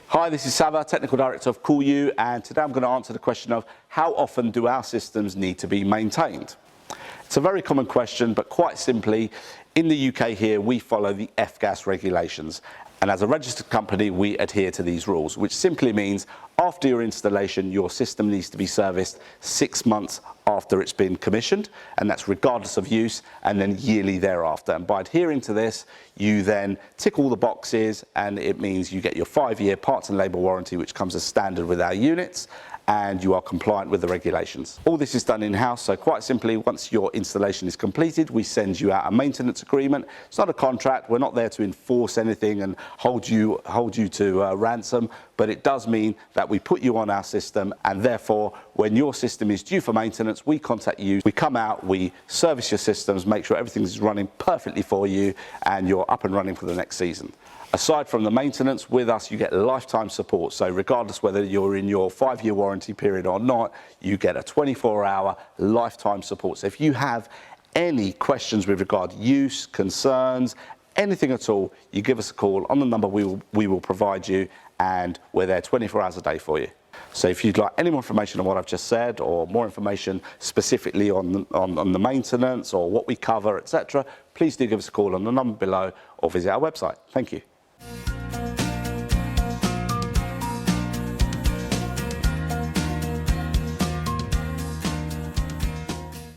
Hi, this is Sava, Technical Director of CoolU, and today I'm going to answer the question of how often do our systems need to be maintained? It's a very common question, but quite simply, in the UK here, we follow the F-gas regulations. And as a registered company, we adhere to these rules, which simply means after your installation, your system needs to be serviced 6 months after it's been commissioned, and that's regardless of use, and then yearly thereafter. And by adhering to this, you then tick all the boxes, and it means you get your 5-year parts and labour warranty, which comes as standard with our units, and you are compliant with the regulations. All this is done in-house, so quite simply, once your installation is completed, we send you out a maintenance agreement. It's not a contract, we're not there to enforce anything and hold you to ransom, but it does mean that we put you on our system, and therefore, when your system is due for maintenance, we contact you, we come out, we service your systems, make sure everything is running perfectly for you, and you're up and running for the next season. Aside from the maintenance, with us you get lifetime support, so regardless whether you're in your 5-year warranty period or not, you get a 24-hour lifetime support. So if you have any questions with regard to use, concerns, anything at all, you give us a call on the number we will provide you, and we're there 24 hours a day for you. So if you'd like any more information on what I've just said, or more information specifically on the maintenance or what we cover, etc., please do give us a call on the number below or visit our website. Thank you.